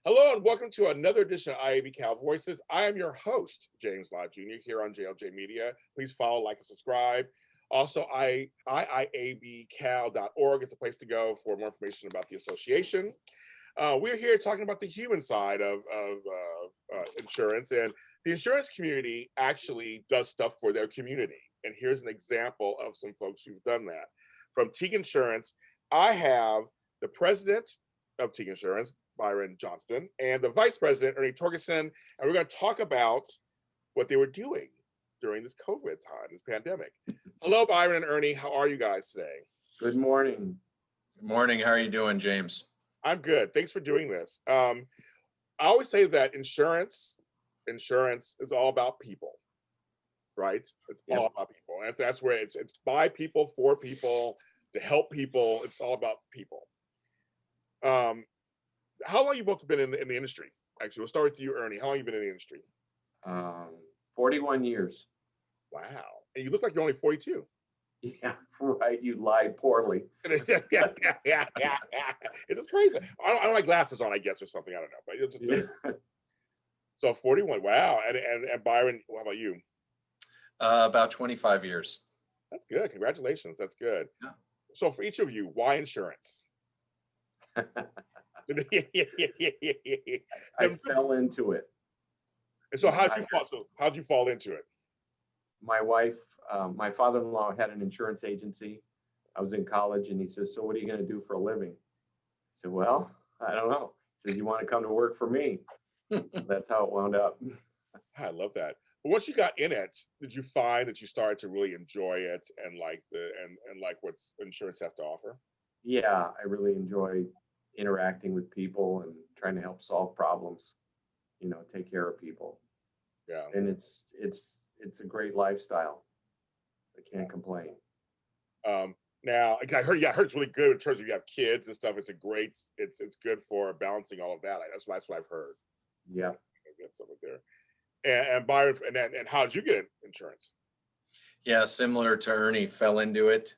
Hello and welcome to another edition of IIABCal Voices. I am your host, James Lott Jr. here on JLJ Media. Please follow, like, and subscribe. Also, IIABCal.org is the place to go for more information about the association. We're here talking about the human side of insurance, and the insurance community actually does stuff for their community. And here's an example of some folks who've done that. From Teague Insurance, I have the president of Teague Insurance, Byron Johnston, and the vice president, Ernie Torgeson, and we're going to talk about what they were doing during this COVID time, this pandemic. Hello, Byron and Ernie. How are you guys today? Good morning. Good morning. How are you doing, James? I'm good. Thanks for doing this. I always say that insurance is all about people, right? It's all about people. And if that's where it's by people, for people, to help people. It's all about people. How long you both been in the industry? Actually, we'll start with you, Ernie. How long you been in the industry? 41 years. Wow. And you look like you're only 42. Yeah, right. You lied poorly. yeah. It's just crazy. I don't like glasses on, I guess, or something. I don't know. But it's just So 41. Wow. And Byron, how about you? About 25 years. That's good. Congratulations. That's good. Yeah. So for each of you, why insurance? I fell into it. And so how'd you fall into it? My wife, my father-in-law had an insurance agency. I was in college and he says, "So what are you going to do for a living?" I said, "Well, I don't know." He says, "You want to come to work for me?" That's how it wound up. I love that. But once you got in it, did you find that you started to really enjoy it and like what insurance has to offer? Yeah, I really enjoy interacting with people and trying to help solve problems, take care of people. Yeah. And it's a great lifestyle. I can't complain. Now I heard it's really good in terms of you have kids and stuff. It's good for balancing all of that. That's what I've heard. Yeah. Something there. And Byron, and how did you get insurance? Yeah, similar to Ernie, fell into it.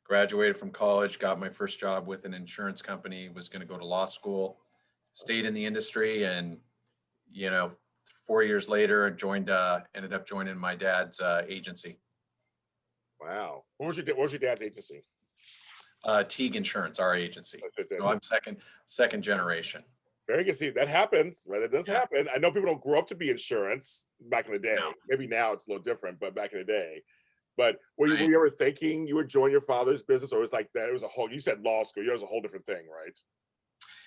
Graduated from college, got my first job with an insurance company, was going to go to law school, stayed in the industry, and 4 years later ended up joining my dad's agency. Wow. What was your dad's agency? Teague Insurance, our agency. So I'm second generation. Very good. See, that happens, right? That does happen. I know people don't grow up to be insurance back in the day. No. Maybe now it's a little different, but back in the day. But were you ever thinking you would join your father's business, or was like that? It was you said law school. It was a whole different thing, right?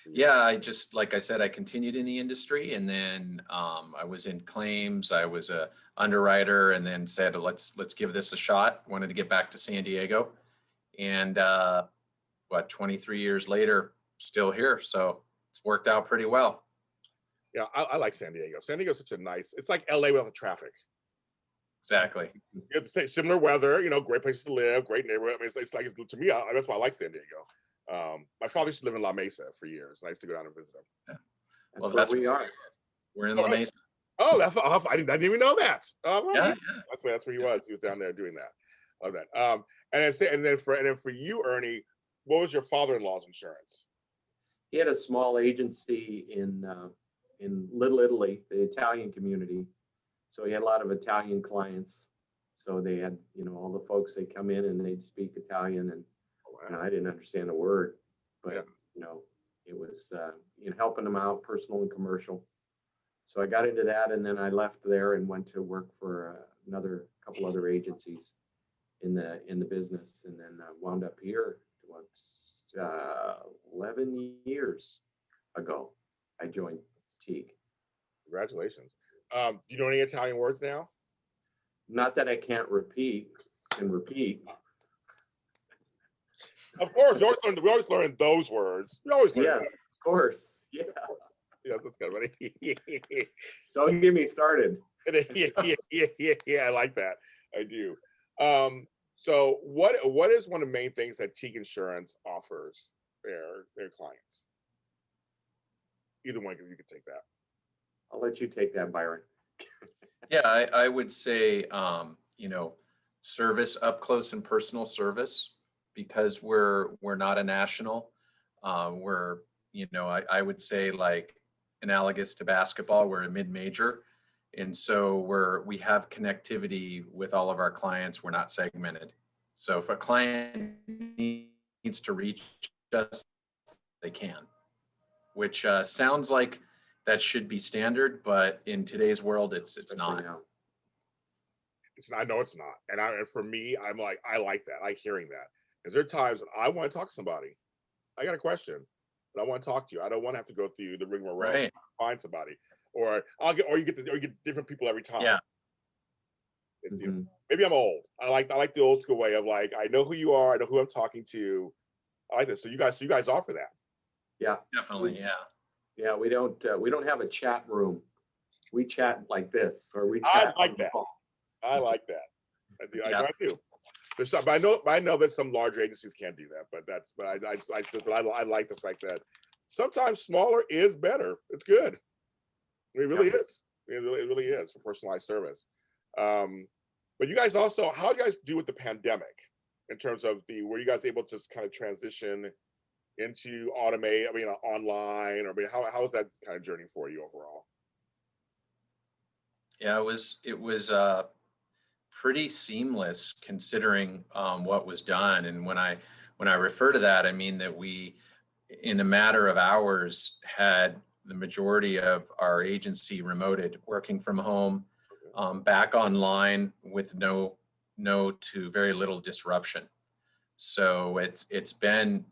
Yeah, like I said, I continued in the industry, and then I was in claims. I was a underwriter, and then said, let's give this a shot. Wanted to get back to San Diego, and 23 years later, still here. So it's worked out pretty well. Yeah, I like San Diego. San Diego's such a nice. It's like LA without the traffic. Exactly. You have to say similar weather, great places to live, great neighborhood. I mean, it's like to me, that's why I like San Diego. My father used to live in La Mesa for years, and I used to go down and visit him. Yeah. Well, that's where we are. We're in La Mesa. Oh, I didn't even know that. Yeah. That's where he was. He was down there doing that. Love that. And then for you, Ernie, what was your father-in-law's insurance? He had a small agency in Little Italy, the Italian community. So he had a lot of Italian clients. So they had, all the folks, they come in and they'd speak Italian, and I didn't understand a word, but it was helping them out, personal and commercial. So I got into that, and then I left there and went to work for another couple other agencies in the business, and then wound up here. 11 years ago, I joined Teague. Congratulations. Do you know any Italian words now? Not that I can't repeat. Of course, we always learn those words. We always learn. Yes, of course. Yeah. Yeah, that's kind of funny. Don't get me started. Yeah, I like that. I do. So what is one of the main things that Teague Insurance offers their clients? Either one, you could take that. I'll let you take that, Byron. Yeah, I would say, service, up close and personal service, because we're not a national. We're I would say like analogous to basketball, we're a mid-major. And so we have connectivity with all of our clients. We're not segmented. So if a client needs to reach us, they can, which sounds like that should be standard, but in today's world, it's not. I know it's not. And for me, I'm like, I like that. I like hearing that. Because there are times when I want to talk to somebody. I got a question, but I want to talk to you. I don't want to have to go through the rigmarole Right. to find somebody. Or you get different people every time. Yeah. It's, maybe I'm old. I like the old school way of like, I know who you are, I know who I'm talking to. I like this. So you guys offer that. Yeah. Definitely. Yeah. Yeah, we don't have a chat room. We chat like this, or we chat. I like that. I like that. I do. There's some, I know that some larger agencies can't do that, but I like the fact that sometimes smaller is better. It's good. It really is. It really is for personalized service. But you guys also, how do you guys do with the pandemic in terms of were you guys able to just kind of transition into online, or how was that kind of journey for you overall? Yeah, it was pretty seamless considering what was done. And when I refer to that, I mean that we, in a matter of hours, had the majority of our agency remoted, working from home, back online with no to very little disruption. So it's been,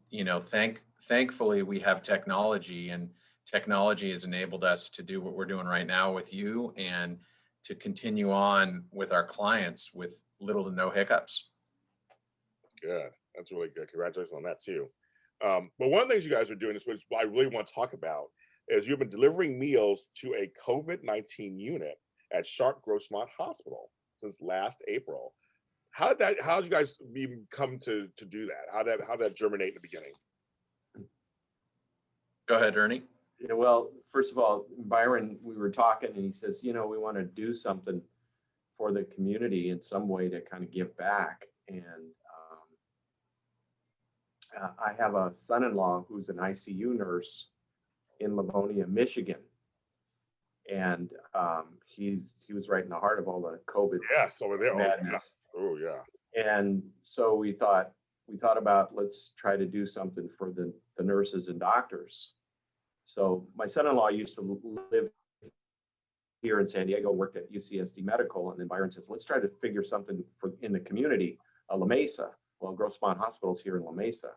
thankfully we have technology, and technology has enabled us to do what we're doing right now with you and to continue on with our clients with little to no hiccups. That's good. That's really good. Congratulations on that too. But one of the things you guys are doing, which I really want to talk about, is you've been delivering meals to a COVID-19 unit at Sharp Grossmont Hospital since last April. How did you guys even come to do that? How did that germinate in the beginning? Go ahead, Ernie. Yeah, well, first of all, Byron, we were talking and he says, we want to do something for the community in some way to kind of give back. And I have a son-in-law who's an ICU nurse in Livonia, Michigan. And he was right in the heart of all the COVID over there. madness. Oh yeah. And so we thought about, let's try to do something for the nurses and doctors. So my son-in-law used to live here in San Diego, worked at UCSD Medical, and then Byron says, let's try to figure something in the community, La Mesa. Well, Grossmont Hospital's here in La Mesa.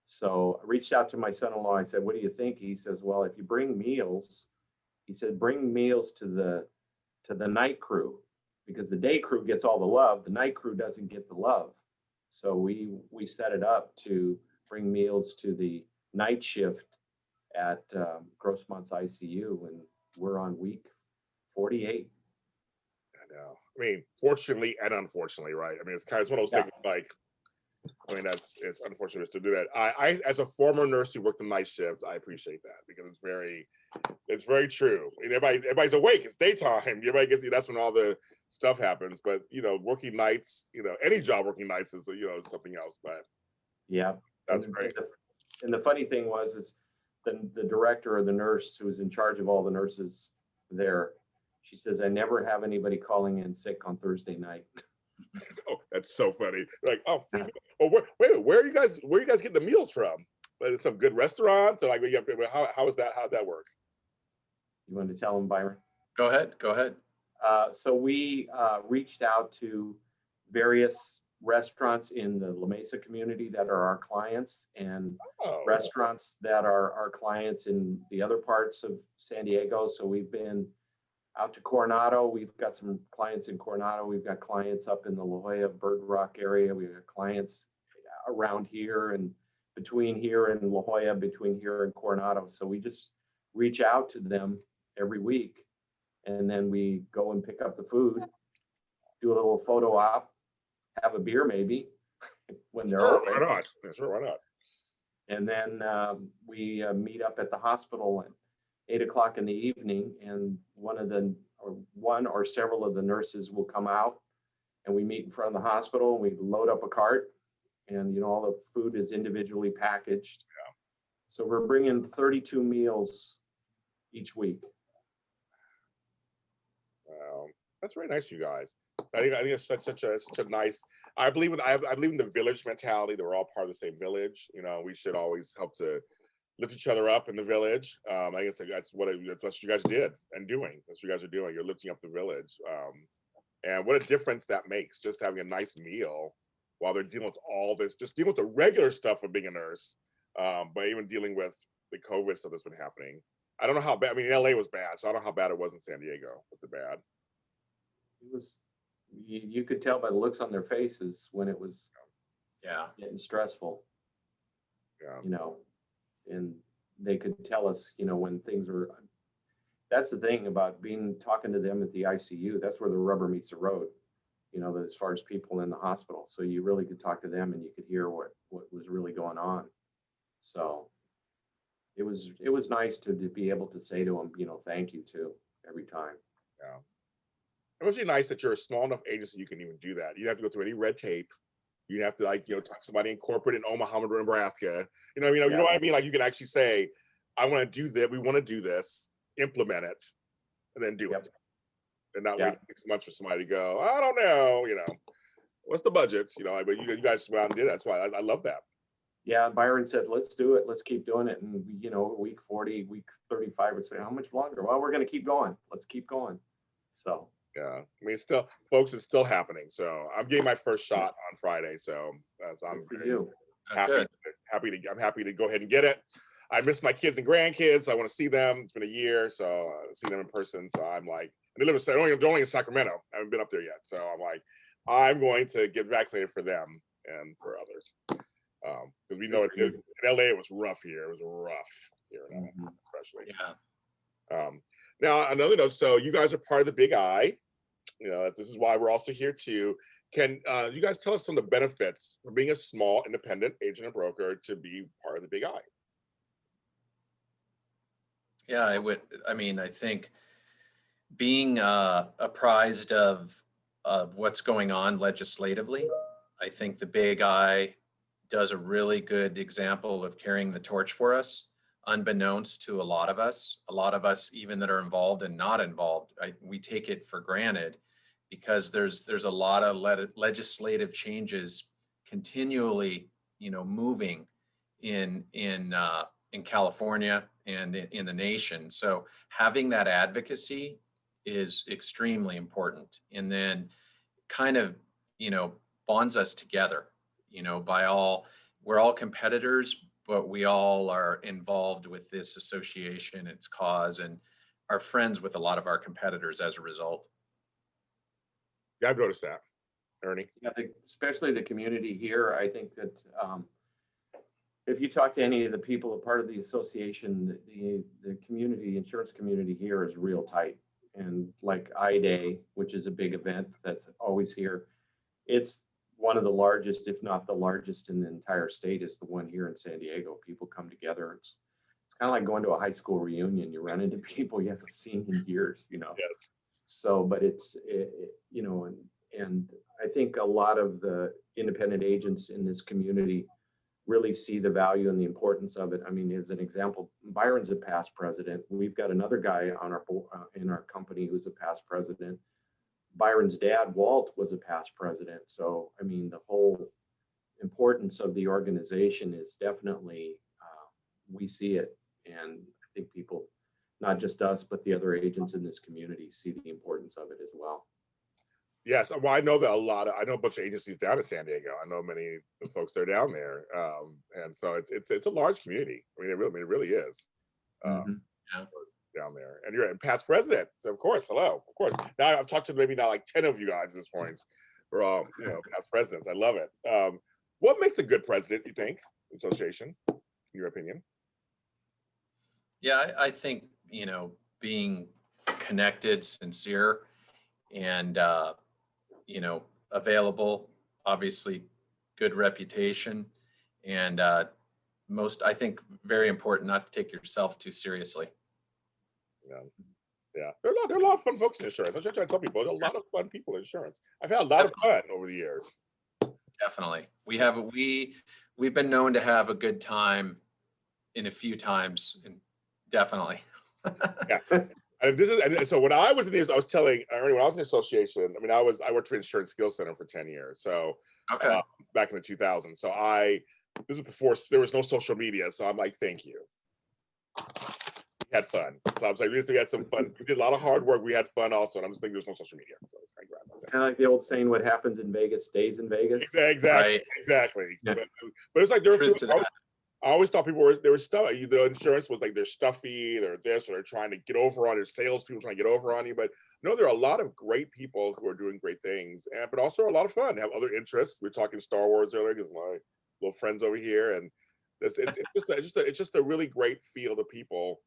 So I reached out to my son-in-law. I said, what do you think? He says, well, if you bring meals, he said, bring meals to the night crew, because the day crew gets all the love. The night crew doesn't get the love. So we set it up to bring meals to the night shift at Grossmont's ICU, and we're on week 48. I know. I mean, fortunately and unfortunately, right? I mean, it's one of those things like, it's unfortunate to do that. I, as a former nurse who worked the night shift, I appreciate that, because it's very true. I mean, everybody's awake. It's daytime. Everybody gets, that's when all the stuff happens. But working nights, any job working nights is something else. But yeah, that's great. And the funny thing is the director or the nurse who was in charge of all the nurses there, she says, I never have anybody calling in sick on Thursday night. Oh, that's so funny. Like, oh, where are you guys getting the meals from? Like, some good restaurants, or like, how is that? How'd that work? You want to tell them, Byron? Go ahead. So we reached out to various restaurants in the La Mesa community that are our clients, and restaurants that are our clients in the other parts of San Diego. So we've been out to Coronado. We've got some clients in Coronado. We've got clients up in the La Jolla Bird Rock area. We've got clients around here and between here and La Jolla, between here and Coronado. So we just reach out to them every week, and then we go and pick up the food, do a little photo op, have a beer maybe when they're open. Why not? Sure, why not? And then we meet up at the hospital at 8 o'clock in the evening, and one or several of the nurses will come out, and we meet in front of the hospital. We load up a cart, and all the food is individually packaged. So we're bringing 32 meals each week. Wow, that's very nice, you guys. I think it's such a nice. I believe in the village mentality. That we're all part of the same village. You know, we should always help to lift each other up in the village. I guess that's what you guys did and doing. That's what you guys are doing. You're lifting up the village. And what a difference that makes, just having a nice meal while they're dealing with all this, just dealing with the regular stuff of being a nurse, but even dealing with the COVID stuff that's been happening. I don't know how bad, I mean, LA was bad, so I don't know how bad it was in San Diego. Was it bad? It was, you could tell by the looks on their faces when it was getting stressful, you know, and they could tell us, you know, when things were, that's the thing about talking to them at the ICU. That's where the rubber meets the road, you know, as far as people in the hospital. So you really could talk to them and you could hear what was really going on. So it was nice to be able to say to them, you know, thank you too, every time. Yeah. It must be nice that you're a small enough agency you can even do that. You don't have to go through any red tape. You have to, like, you know, talk to somebody in corporate in Omaha, Nebraska. You know what I mean? Like, you can actually say, I want to do that. We want to do this, implement it, and then do it. And not wait 6 months for somebody to go, I don't know, you know, what's the budgets? You know, but you guys went out and did it. That's why I love that. Yeah, Byron said, let's do it. Let's keep doing it. And, you know, week 40, week 35 would say, how much longer? Well, we're going to keep going. Let's keep going. So. Yeah, I mean, still, folks, it's still happening. So I'm getting my first shot on Friday. So I'm happy to go ahead and get it. I miss my kids and grandkids. I want to see them. It's been a year, so see them in person. So I'm like, they live only in Sacramento. I haven't been up there yet. So I'm like, I'm going to get vaccinated for them and for others. Because we know in LA it was rough here. It was rough here in LA, especially. Yeah. Now another note. So you guys are part of the Big I. You know, this is why we're also here too. Can you guys tell us some of the benefits for being a small independent agent and broker to be part of the Big I? Yeah, I would. I mean, I think being apprised of what's going on legislatively, I think the Big I does a really good example of carrying the torch for us, unbeknownst to a lot of us, even that are involved and not involved. We take it for granted because there's a lot of legislative changes continually, you know, moving in California and in the nation. So having that advocacy is extremely important, and then kind of, you know, bonds us together. You know, we're all competitors, but we all are involved with this association, its cause, and are friends with a lot of our competitors as a result. Yeah, I've noticed that, Ernie. Yeah, especially the community here. I think that if you talk to any of the people, a part of the association, the community, insurance community here is real tight. And like IDA, which is a big event that's always here, it's one of the largest, if not the largest in the entire state, is the one here in San Diego. People come together. It's kind of like going to a high school reunion. You run into people you haven't seen in years, you know. Yes. So, but you know, and I think a lot of the independent agents in this community really see the value and the importance of it. I mean, as an example, Byron's a past president. We've got another guy on our in our company who's a past president. Byron's dad, Walt, was a past president. So, I mean, the whole importance of the organization is definitely, we see it. And I think people, not just us, but the other agents in this community see the importance of it as well. Yes, well, I know a bunch of agencies down in San Diego. I know many of the folks that are down there, and so it's a large community. I mean, it really is down there. And you're a past president, so of course, hello, of course. Now I've talked to maybe now like 10 of you guys at this point. We're all, you know, past presidents. I love it. What makes a good president, you think, association, in your opinion? Yeah, I think, you know, being connected, sincere, and you know, available, obviously good reputation, and I think very important not to take yourself too seriously. Yeah. There are a lot of fun folks in insurance. I try to tell people, there are a lot of fun people in insurance. I've had a lot of fun over the years. Definitely. We've been known to have a good time in a few times, and definitely. Yeah. And so when I was in this, I was telling Ernie, when I was in the association, I mean, I worked for Insurance Skills Center for 10 years. So Okay. back in the 2000s. So this was before there was no social media. So I'm like, thank you. We had fun. So I was like, we had some fun. We did a lot of hard work. We had fun also. And I'm just thinking there's no social media. So it's kind of like the old saying, what happens in Vegas stays in Vegas. Exactly. Right. Exactly. Yeah. But it's like Truth to that. I always thought people were stuffy. The insurance was like they're stuffy, they're this, or they're trying to get over on their salespeople trying to get over on you. But no, there are a lot of great people who are doing great things, but also a lot of fun. Have other interests. We were talking Star Wars earlier because my little friends over here, and it's just a really great field of people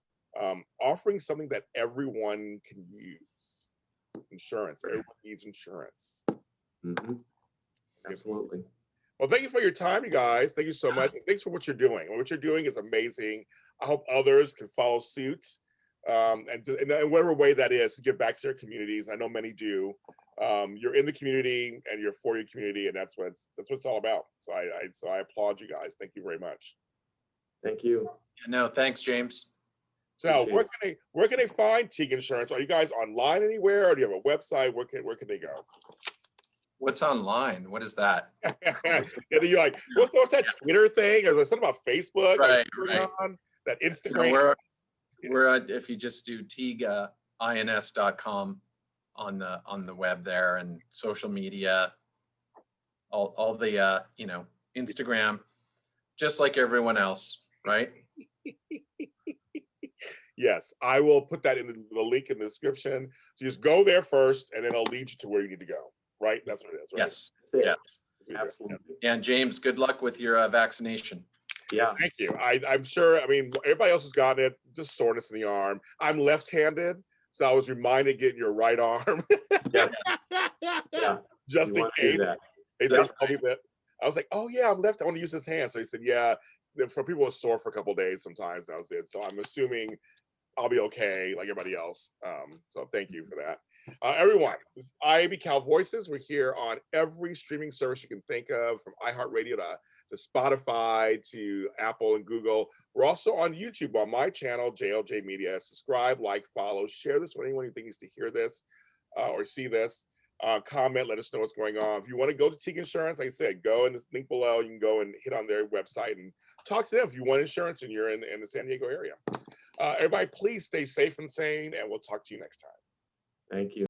offering something that everyone can use. Insurance. Everyone needs insurance. Mm-hmm. Absolutely. Well, thank you for your time, you guys. Thank you so much. And thanks for what you're doing. What you're doing is amazing. I hope others can follow suit, and whatever way that is to give back to their communities. I know many do. You're in the community and you're for your community, and that's what it's all about. So I applaud you guys. Thank you very much. Thank you. No, thanks, James. So where can they find Teague Insurance? Are you guys online anywhere, or do you have a website? Where can they go? What's online? What is that? And you're like, what's that Twitter thing? Or something about Facebook? Right. That Instagram. We're at, if you just do teagueins.com on the web there, and social media, all the Instagram, just like everyone else, right? Yes, I will put that in the link in the description. So just go there first, and then I'll lead you to where you need to go. Right? That's what it is, right? Yes. Yeah. Yeah. Absolutely. And James, good luck with your vaccination. Yeah. Thank you. I'm sure, I mean, everybody else has gotten it, just soreness in the arm. I'm left-handed, so I was reminded getting your right arm. Yes. Yeah. Just in case. They That's told me that. I was like, oh yeah, I'm left. I want to use this hand. So he said, yeah, for people with sore for a couple of days sometimes, that was it. So I'm assuming I'll be okay like everybody else. So thank you for that. Everyone, this is IIABCal Voices. We're here on every streaming service you can think of, from iHeartRadio to Spotify to Apple and Google. We're also on YouTube on my channel, JLJ Media. Subscribe, like, follow, share this with anyone who thinks to hear this or see this. Comment, let us know what's going on. If you want to go to Teague Insurance, like I said, go in this link below. You can go and hit on their website and talk to them if you want insurance and you're in the San Diego area. Everybody, please stay safe and sane, and we'll talk to you next time. Thank you.